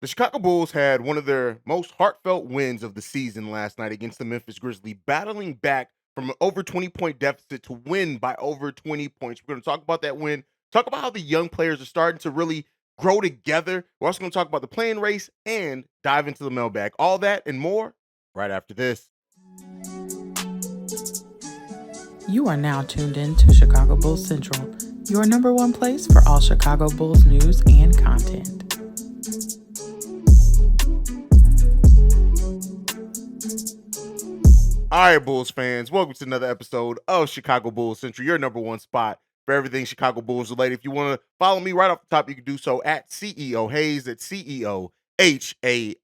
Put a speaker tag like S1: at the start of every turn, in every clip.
S1: The Chicago Bulls had one of their most heartfelt wins of the season last night against the Memphis Grizzlies, battling back from an over 20-point deficit to win by over 20 points. We're going to talk about that win, talk about how the young players are starting to really grow together. We're also going to talk about the playing race and dive into the mailbag. All that and more right after this.
S2: You are now tuned in to Chicago Bulls Central, your number one place for all Chicago Bulls news and content.
S1: All right, Bulls fans, welcome to another episode of Chicago Bulls Central, your number one spot for everything Chicago Bulls related. If you want to follow me right off the top, you can do so at CEO Haize, at CEO Haize.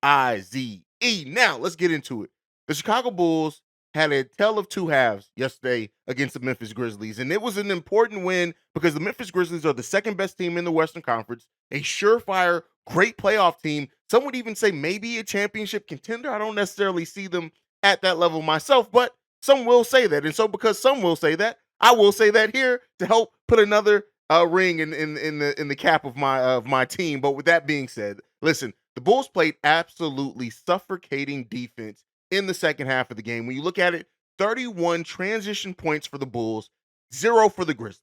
S1: Now, let's get into it. The Chicago Bulls had a tale of two halves yesterday against the Memphis Grizzlies, and it was an important win because the Memphis Grizzlies are the second best team in the Western Conference, a surefire, great playoff team. Some would even say maybe a championship contender. I don't necessarily see them at that level myself, but some will say that. And so because some will say that, I will say that here to help put another ring in the cap of my team. But with that being said, listen, the Bulls played absolutely suffocating defense in the second half of the game. When you look at it, 31 transition points for the Bulls, 0 for the Grizzlies.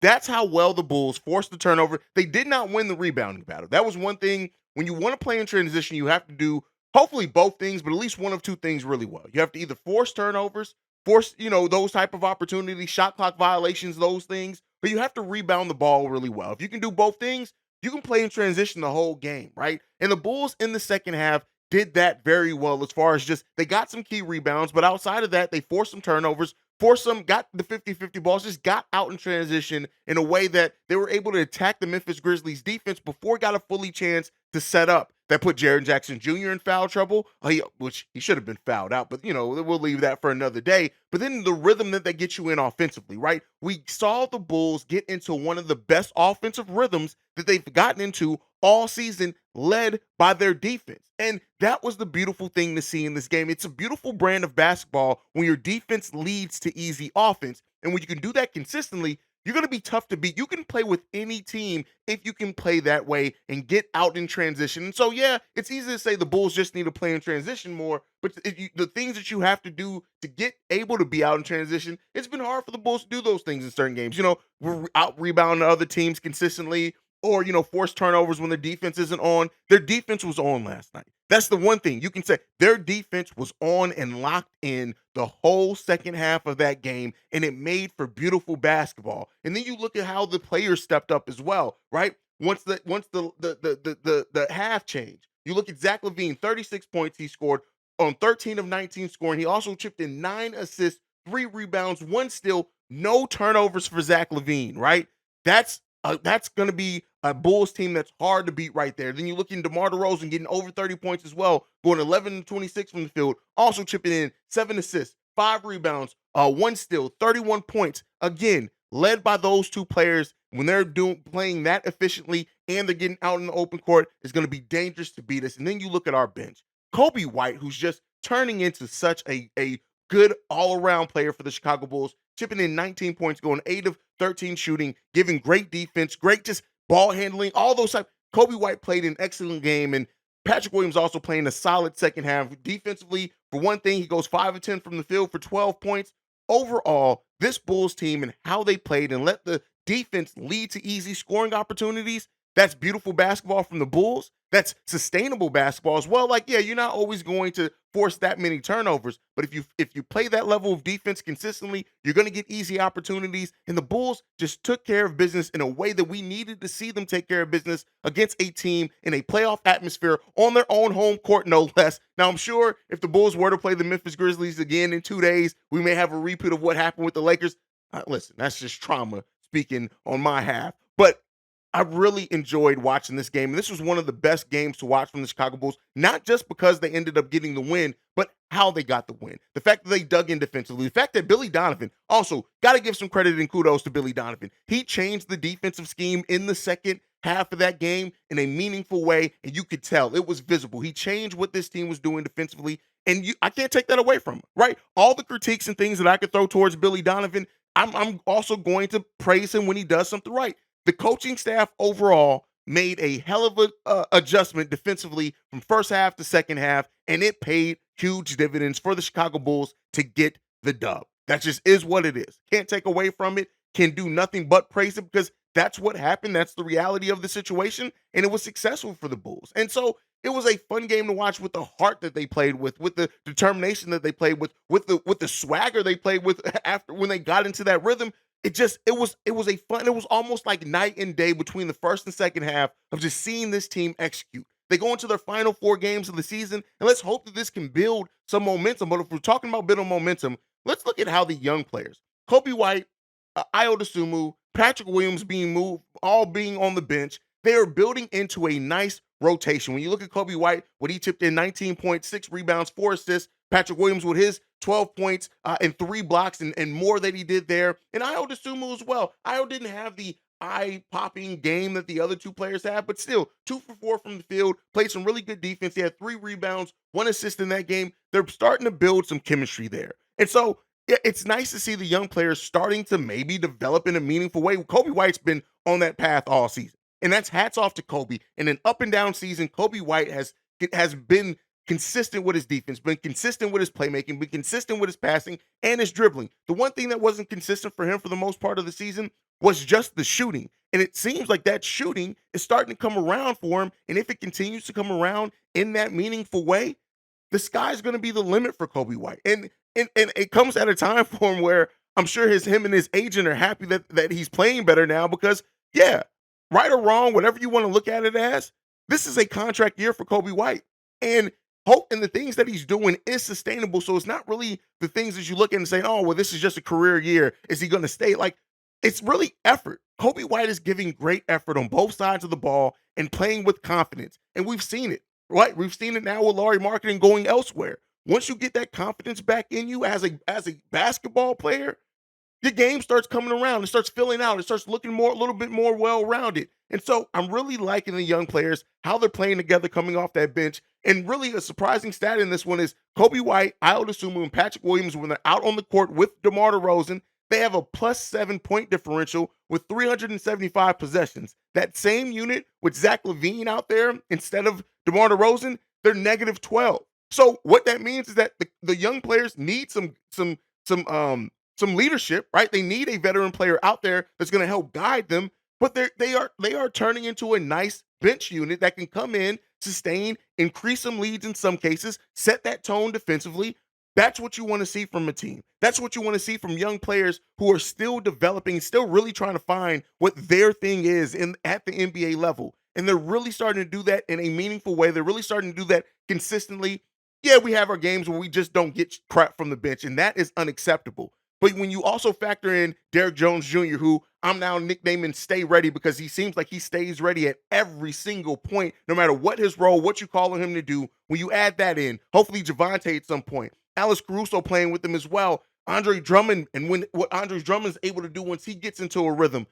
S1: That's how well the Bulls forced the turnover. They did not win the rebounding battle. That was one thing. When you want to play in transition, you have to do hopefully both things, but at least one of two things really well. You have to either force turnovers, force, those type of opportunities, shot clock violations, those things, but you have to rebound the ball really well. If you can do both things, you can play in transition the whole game, right? And the Bulls in the second half did that very well as far as just they got some key rebounds, but outside of that, they forced some turnovers, forced some, got the 50-50 balls, just got out in transition in a way that they were able to attack the Memphis Grizzlies defense before it got a fully chance to set up. That put Jaren Jackson Jr. in foul trouble, which he should have been fouled out, but we'll leave that for another day. But then the rhythm that gets you in offensively, right? We saw the Bulls get into one of the best offensive rhythms that they've gotten into all season, led by their defense. And that was the beautiful thing to see in this game. It's a beautiful brand of basketball when your defense leads to easy offense. And when you can do that consistently, you're going to be tough to beat. You can play with any team if you can play that way and get out in transition. And so, yeah, it's easy to say the Bulls just need to play in transition more, but the things that you have to do to get able to be out in transition, it's been hard for the Bulls to do those things in certain games. We're out rebounding other teams consistently, or force turnovers when their defense isn't on. Their defense was on last night. That's the one thing you can say. Their defense was on and locked in the whole second half of that game, and it made for beautiful basketball. And then you look at how the players stepped up as well, right? Once the half changed, you look at Zach LaVine, 36 points he scored on 13 of 19 scoring. He also chipped in 9 assists, 3 rebounds, 1 steal, no turnovers for Zach LaVine, right? That's going to be a Bulls team that's hard to beat right there. Then you look in DeMar DeRozan getting over 30 points as well, going 11-26 from the field, also chipping in 7 assists, 5 rebounds, 1 steal, 31 points. Again, led by those two players. When they're playing that efficiently and they're getting out in the open court, it's going to be dangerous to beat us. And then you look at our bench. Kobe White, who's just turning into such a good all-around player for the Chicago Bulls, chipping in 19 points, going 8 of 13 shooting, giving great defense, great just ball handling, all those types. Kobe White played an excellent game, and Patrick Williams also playing a solid second half. Defensively, for one thing, he goes 5 of 10 from the field for 12 points. Overall, this Bulls team and how they played and let the defense lead to easy scoring opportunities, that's beautiful basketball from the Bulls. That's sustainable basketball as well. Like, yeah, you're not always going to force that many turnovers, but if you play that level of defense consistently, you're going to get easy opportunities. And the Bulls just took care of business in a way that we needed to see them take care of business against a team in a playoff atmosphere on their own home court, no less. Now, I'm sure if the Bulls were to play the Memphis Grizzlies again in 2 days, we may have a repeat of what happened with the Lakers. Listen, that's just trauma speaking on my half. But I really enjoyed watching this game. And this was one of the best games to watch from the Chicago Bulls, not just because they ended up getting the win, but how they got the win. The fact that they dug in defensively, the fact that Billy Donovan, also got to give some credit and kudos to Billy Donovan. He changed the defensive scheme in the second half of that game in a meaningful way, and you could tell it was visible. He changed what this team was doing defensively, and I can't take that away from him, right? All the critiques and things that I could throw towards Billy Donovan, I'm also going to praise him when he does something right. The coaching staff overall made a hell of a adjustment defensively from first half to second half, and it paid huge dividends for the Chicago Bulls to get the dub. That just is what it is. Can't take away from it. Can do nothing but praise it because that's what happened. That's the reality of the situation, and it was successful for the Bulls. And so it was a fun game to watch with the heart that they played with the determination that they played with the swagger they played with after when they got into that rhythm. It was a fun. It was almost like night and day between the first and second half of just seeing this team execute. They go into their final 4 games of the season, and let's hope that this can build some momentum. But if we're talking about building momentum, let's look at how the young players, Kobe White, Ayo Dosunmu, Patrick Williams being moved, all being on the bench, they are building into a nice rotation. When you look at Kobe White, what he tipped in 19.6 rebounds, 4 assists, Patrick Williams with his 12 points and 3 blocks and more that he did there. And Ayo Dosunmu as well. Ayo didn't have the eye-popping game that the other 2 players have, but still 2 for 4 from the field, played some really good defense. He had 3 rebounds, 1 assist in that game. They're starting to build some chemistry there. And so yeah, it's nice to see the young players starting to maybe develop in a meaningful way. Kobe White's been on that path all season. And that's hats off to Kobe. In an up and down season, Kobe White has been consistent with his defense, been consistent with his playmaking, been consistent with his passing and his dribbling. The one thing that wasn't consistent for him for the most part of the season was just the shooting. And it seems like that shooting is starting to come around for him. And if it continues to come around in that meaningful way, the sky's going to be the limit for Kobe White. And it comes at a time for him where I'm sure him and his agent are happy that he's playing better now because yeah, right or wrong, whatever you want to look at it as, this is a contract year for Kobe White. And hope and the things that he's doing is sustainable. So it's not really the things that you look at and say, oh, well, this is just a career year. Is he going to stay? Like, it's really effort. Kobe White is giving great effort on both sides of the ball and playing with confidence. And we've seen it, right? We've seen it now with Laurie Marketing going elsewhere. Once you get that confidence back in you as a basketball player, the game starts coming around. It starts filling out. It starts looking a little bit more well-rounded. And so I'm really liking the young players, how they're playing together coming off that bench. And really a surprising stat in this one is Kobe White, Ayo Dosunmu, and Patrick Williams, when they're out on the court with DeMar DeRozan, they have a +7 point differential with 375 possessions. That same unit with Zach LaVine out there instead of DeMar DeRozan, they're -12. So what that means is that the young players need some leadership, right? They need a veteran player out there that's going to help guide them, but they are turning into a nice bench unit that can come in, sustain, increase some leads in some cases, set that tone defensively. That's what you want to see from a team. That's what you want to see from young players who are still developing, still really trying to find what their thing is at the NBA level. And they're really starting to do that in a meaningful way. They're really starting to do that consistently. Yeah, we have our games where we just don't get crap from the bench, and that is unacceptable. But when you also factor in Derrick Jones Jr., who I'm now nicknaming Stay Ready because he seems like he stays ready at every single point, no matter what his role, what you calling him to do. When you add that in, hopefully Javante at some point, Alex Caruso playing with him as well, Andre Drummond, and what Andre Drummond is able to do once he gets into a rhythm,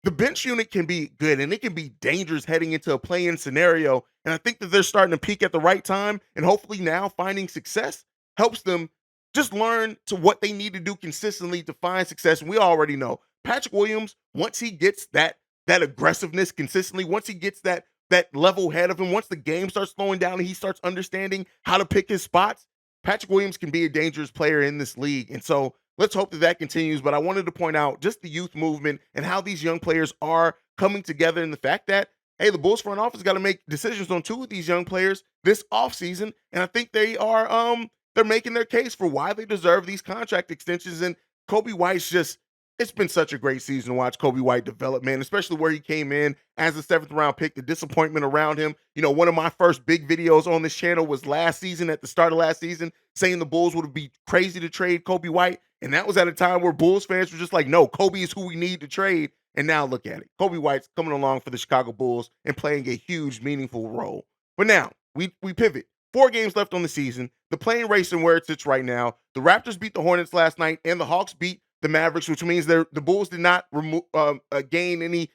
S1: the bench unit can be good and it can be dangerous heading into a play-in scenario. And I think that they're starting to peak at the right time, and hopefully now finding success helps them just learn to what they need to do consistently to find success. And we already know Patrick Williams, once he gets that aggressiveness consistently, once he gets that level head of him, once the game starts slowing down and he starts understanding how to pick his spots, Patrick Williams can be a dangerous player in this league. And so let's hope that continues. But I wanted to point out just the youth movement and how these young players are coming together, and the fact that, hey, the Bulls front office got to make decisions on 2 of these young players this offseason. And I think they're making their case for why they deserve these contract extensions. And Kobe White's it's been such a great season to watch Kobe White develop, man, especially where he came in as a 7th round pick, the disappointment around him. You know, one of my first big videos on this channel was last season, at the start of last season, saying the Bulls would be crazy to trade Kobe White. And that was at a time where Bulls fans were just like, no, Kobe is who we need to trade. And now look at it. Kobe White's coming along for the Chicago Bulls and playing a huge, meaningful role. But now we pivot. 4 games left on the season. The play-in race and where it sits right now. The Raptors beat the Hornets last night, and the Hawks beat the Mavericks, which means the Bulls did not gain any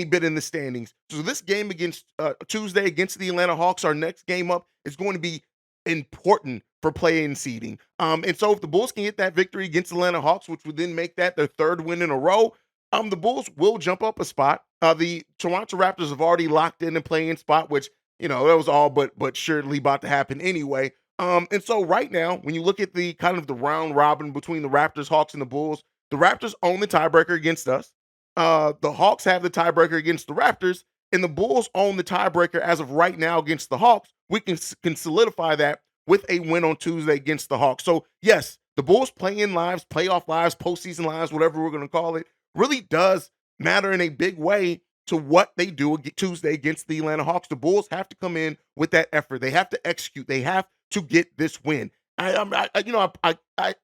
S1: bit in the standings. So this game against Tuesday against the Atlanta Hawks, our next game up, is going to be important for play-in seeding. And so if the Bulls can get that victory against the Atlanta Hawks, which would then make that their 3rd win in a row, The Bulls will jump up a spot. The Toronto Raptors have already locked in a play-in spot, which that was all but surely about to happen anyway. And so right now, when you look at the kind of the round robin between the Raptors, Hawks, and the Bulls, the Raptors own the tiebreaker against us. The Hawks have the tiebreaker against the Raptors, and the Bulls own the tiebreaker as of right now against the Hawks. We can solidify that with a win on Tuesday against the Hawks. So yes, the Bulls play-in lives, playoff lives, postseason lives, whatever we're going to call it, really does matter in a big way to what they do Tuesday against the Atlanta Hawks. The Bulls have to come in with that effort. They have to execute. They have to get this win. I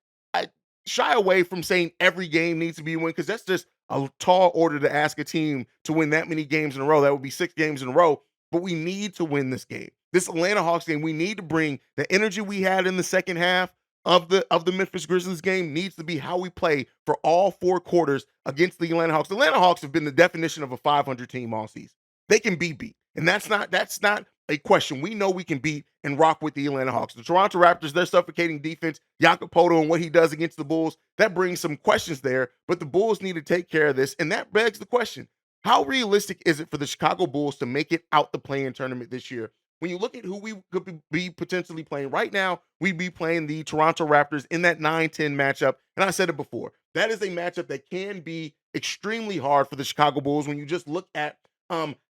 S1: shy away from saying every game needs to be a win because that's just a tall order to ask a team to win that many games in a row. That would be 6 games in a row. But we need to win this game. This Atlanta Hawks game, we need to bring the energy we had in the second half of the Memphis Grizzlies game needs to be how we play for all 4 quarters against the Atlanta Hawks. The Atlanta Hawks have been the definition of a 500 team all season. They can be beat. And that's not a question. We know we can beat and rock with the Atlanta Hawks. The Toronto Raptors, their suffocating defense, Jakob Poeltl and what he does against the Bulls, that brings some questions there, but the Bulls need to take care of this, and that begs the question, how realistic is it for the Chicago Bulls to make it out the play-in tournament this year? When you look at who we could be potentially playing right now, we'd be playing the Toronto Raptors in that 9-10 matchup, and I said it before, that is a matchup that can be extremely hard for the Chicago Bulls when you just look at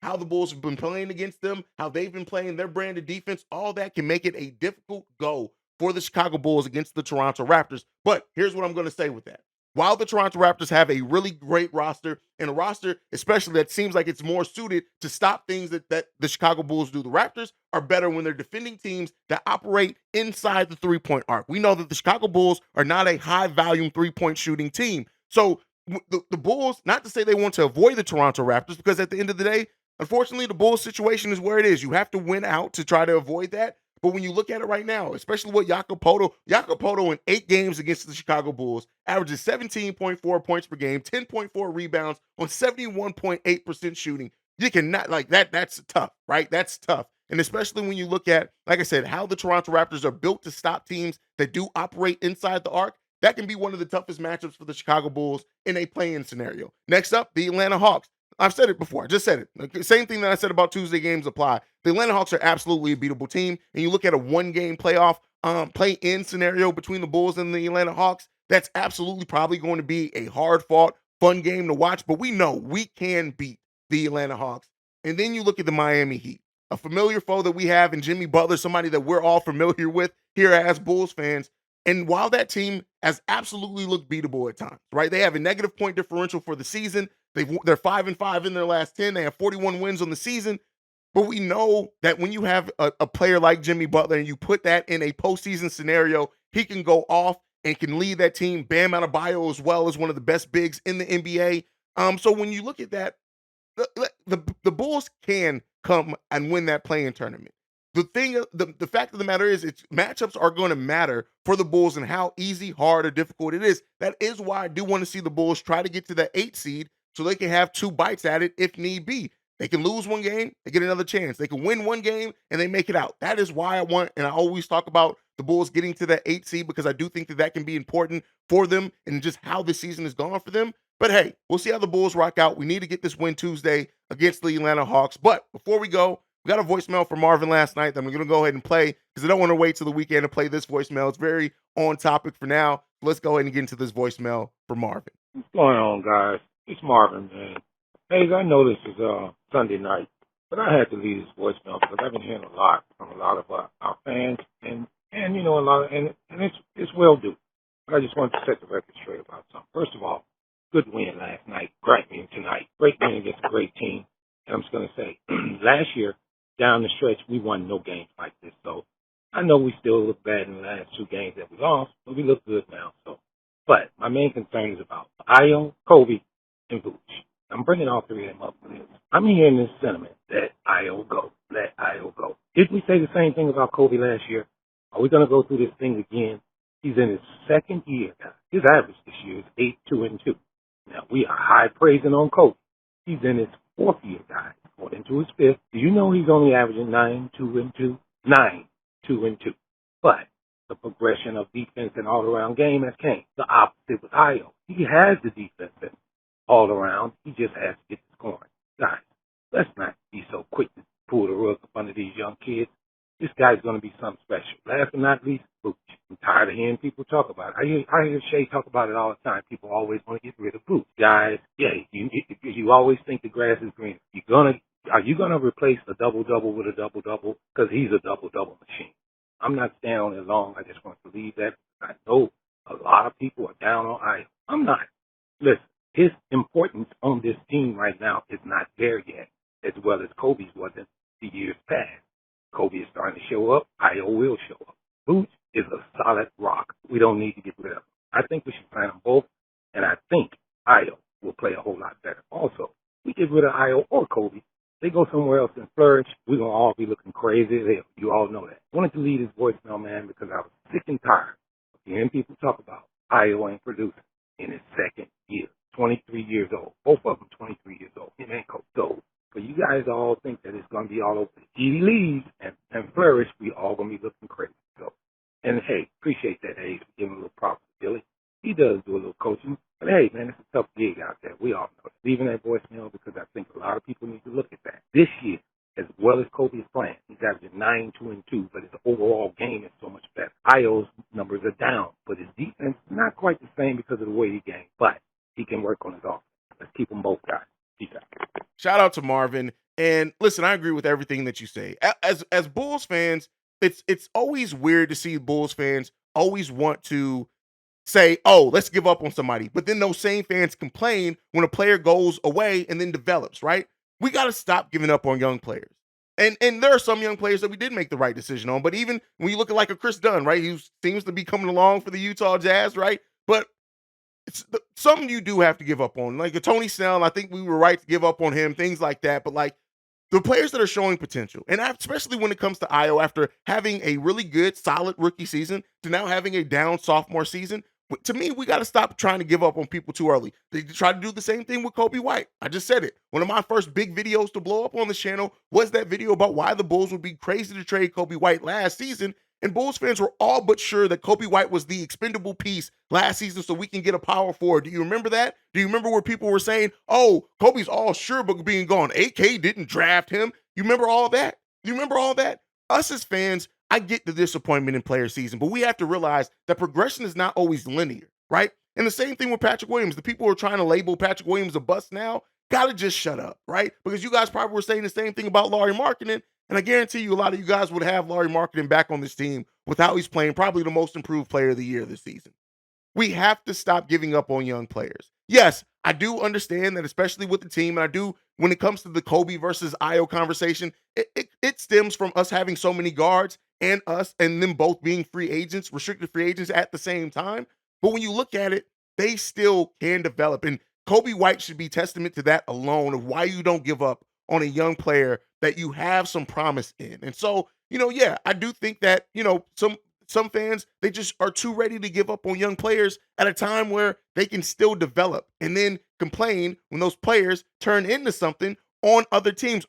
S1: how the Bulls have been playing against them, how they've been playing their brand of defense, all that can make it a difficult go for the Chicago Bulls against the Toronto Raptors. But here's what I'm going to say with that. While the Toronto Raptors have a really great roster, and a roster especially that seems like it's more suited to stop things that the Chicago Bulls do, the Raptors are better when they're defending teams that operate inside the three-point arc. We know that the Chicago Bulls are not a high-volume three-point shooting team. So the Bulls, not to say they want to avoid the Toronto Raptors, because at the end of the day, unfortunately, the Bulls situation is where it is. You have to win out to try to avoid that. But when you look at it right now, especially with Jakob Poeltl in 8 games against the Chicago Bulls averages 17.4 points per game, 10.4 rebounds on 71.8% shooting. You cannot, like that. That's tough, right? That's tough. And especially when you look at, like I said, how the Toronto Raptors are built to stop teams that do operate inside the arc. That can be one of the toughest matchups for the Chicago Bulls in a play-in scenario. Next up, the Atlanta Hawks. I've said it before. I just said it. Same thing that I said about Tuesday games apply. The Atlanta Hawks are absolutely a beatable team. And you look at a one-game playoff play-in scenario between the Bulls and the Atlanta Hawks, that's absolutely probably going to be a hard-fought, fun game to watch. But we know we can beat the Atlanta Hawks. And then you look at the Miami Heat, a familiar foe that we have in Jimmy Butler, somebody that we're all familiar with here as Bulls fans. And while that team has absolutely looked beatable at times, right? They have a negative point differential for the season. They're 5-5 in their last 10. They have 41 wins on the season. But we know that when you have a player like Jimmy Butler and you put that in a postseason scenario, he can go off and can lead that team. Bam Adebayo as well as one of the best bigs in the NBA. So when you look at that, the Bulls can come and win that play-in tournament. The fact of the matter is, it's matchups are going to matter for the Bulls and how easy, hard, or difficult it is. That is why I do want to see the Bulls try to get to that 8 seed so they can have 2 bites at it if need be. They can lose one game, they get another chance. They can win one game and they make it out. That is why I want, and I always talk about the Bulls getting to that 8 seed because I do think that can be important for them and just how the season has gone for them. But hey, we'll see how the Bulls rock out. We need to get this win Tuesday against the Atlanta Hawks. But before we go, we got a voicemail from Marvin last night that I'm going to go ahead and play because I don't want to wait till the weekend to play this voicemail. It's very on topic for now. Let's go ahead and get into this voicemail for Marvin.
S3: What's going on, guys? It's Marvin, man. Haize, I know this is Sunday night, but I had to leave this voicemail because I've been hearing a lot from a lot of our fans, and you know, a lot of, and it's well due. But I just wanted to set the record straight about something. First of all, good win last night, great win tonight, great win against a great team. And I'm just going to say, last year down the stretch, we won no games like this. So I know we still look bad in the last 2 games that we lost, but we look good now. So, but my main concern is about Ayo, Kobe, and Vooch. I'm bringing all 3 of them up for this. I'm hearing this sentiment, let Ayo go, let Ayo go. Did we say the same thing about Kobe last year? Are we going to go through this thing again? He's in his 2nd year now. His average this year is 8-2-2. Now, we are high praising on Kobe. He's in his 4th year, guys, going into his 5th. Do you know he's only averaging 9-2-2? 9-2-2. But the progression of defense and all-around game has came. The opposite with Ayo. He has the defense. all around. He just has to get the scoring. Guys, let's not be so quick to pull the rug up under these young kids. This guy's going to be something special. Last but not least, Vooch. I'm tired of hearing people talk about it. I hear Shay talk about it all the time. People always want to get rid of Vooch. Guys, yeah, you always think the grass is greener. Are you gonna replace a double-double with a double-double? Because he's a double-double machine. I'm not staying on it long. I just want to leave that. I know a lot of people are down on Io. I'm not. Listen, his importance on this team right now is not there yet, as well as Kobe's wasn't the years past. Kobe is starting to show up. Io will show up. Vooch is a solid rock. We don't need to get rid of him. I think we should sign them both, and I think Io will play a whole lot better. Also, we get rid of Io or Kobe. They go somewhere else and flourish, we're going to all be looking crazy. You all know that. I wanted to leave his voicemail, man, because I was sick and tired of hearing people talk about Io ain't producing in his second year. 23 years old. Both of them 23 years old. Him and Coach. So for you guys to all think that it's going to be all over the he leaves and flourish, we all going to be looking crazy. So, and hey, appreciate that, Haize, for giving a little props to Billy. He does do a little coaching. But hey, man, it's a tough gig out there. We all know it. Leaving that voicemail because I think a lot of people need to look at that. This year, as well as Kobe is playing, he's averaging 9, 2, and 2, but his overall game is so much better. Io's numbers are down, but his defense is not quite the same because of the way he games. But he can work on his offense. Let's keep them both guys. Peace out.
S1: Shout out to Marvin. And listen, I agree with everything that you say. As Bulls fans, it's always weird to see Bulls fans always want to say, oh, let's give up on somebody. But then those same fans complain when a player goes away and then develops, right? We got to stop giving up on young players. And there are some young players that we did make the right decision on. But even when you look at like a Chris Dunn, right? He seems to be coming along for the Utah Jazz, right? But some you do have to give up on. Like a Tony Snell, I think we were right to give up on him, things like that. But like the players that are showing potential, and especially when it comes to Io, after having a really good, solid rookie season to now having a down sophomore season, to me, we got to stop trying to give up on people too early. They try to do the same thing with Kobe White. I just said it. One of my first big videos to blow up on this channel was that video about why the Bulls would be crazy to trade Kobe White last season. And Bulls fans were all but sure that Kobe White was the expendable piece last season so we can get a power forward. Do you remember that? Do you remember where people were saying, oh, Kobe's all sure but being gone. AK didn't draft him. You remember all that? You remember all that? Us as fans, I get the disappointment in player season, but we have to realize that progression is not always linear, right? And the same thing with Patrick Williams. The people who are trying to label Patrick Williams a bust now gotta just shut up, right? Because you guys probably were saying the same thing about Lauri Markkanen, and I guarantee you a lot of you guys would have Lauri Markkanen back on this team with how he's playing, probably the most improved player of the year this season. We have to stop giving up on young players. Yes, I do understand that, especially with the team, and I do when it comes to the Kobe versus Io conversation, it stems from us having so many guards and us and them both being free agents, restricted free agents at the same time. But when you look at it, they still can develop. And Kobe White should be testament to that alone of why you don't give up on a young player that you have some promise in. And so, yeah, I do think that, some fans, they just are too ready to give up on young players at a time where they can still develop and then complain when those players turn into something on other teams.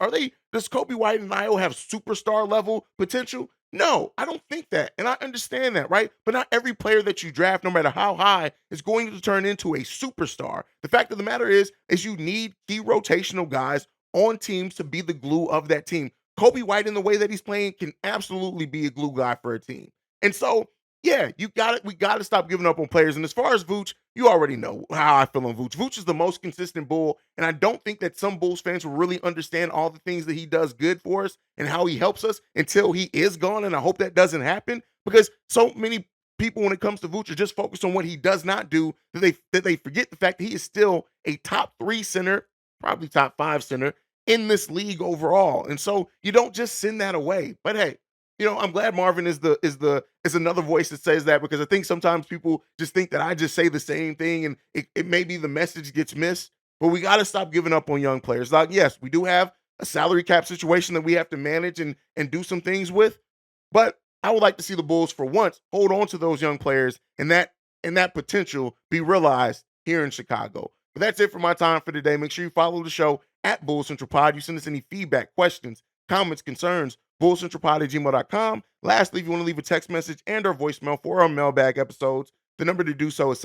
S1: Does Kobe White and Io have superstar level potential? No, I don't think that. And I understand that, right? But not every player that you draft, no matter how high, is going to turn into a superstar. The fact of the matter is you need key rotational guys on teams to be the glue of that team. Kobe White, in the way that he's playing, can absolutely be a glue guy for a team. And so, yeah, we got to stop giving up on players. And as far as Vooch, you already know how I feel on Vooch. Vooch is the most consistent Bull, and I don't think that some Bulls fans will really understand all the things that he does good for us and how he helps us until he is gone, and I hope that doesn't happen because so many people, when it comes to Vooch, are just focused on what he does not do, that they forget the fact that he is still a top 3 center, probably top 5 center in this league overall. And so you don't just send that away. But hey, I'm glad Marvin is another voice that says that, because I think sometimes people just think that I just say the same thing and it maybe the message gets missed. But we got to stop giving up on young players. Like, yes, we do have a salary cap situation that we have to manage and do some things with. But I would like to see the Bulls for once hold on to those young players and that potential be realized here in Chicago. But that's it for my time for today. Make sure you follow the show at Bull Central Pod. You send us any feedback, questions, comments, concerns, bullcentralpod@gmail.com. Lastly, if you want to leave a text message and or voicemail for our mailbag episodes, the number to do so is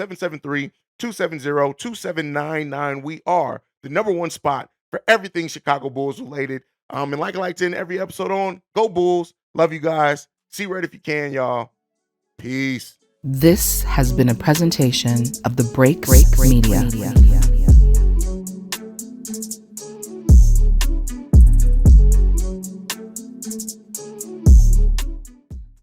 S1: 270-2799. We are the number one spot for everything Chicago Bulls related. And like I like to end every episode on, go Bulls. Love you guys. See Red if you can, y'all. Peace.
S2: This has been a presentation of the Breaks Media.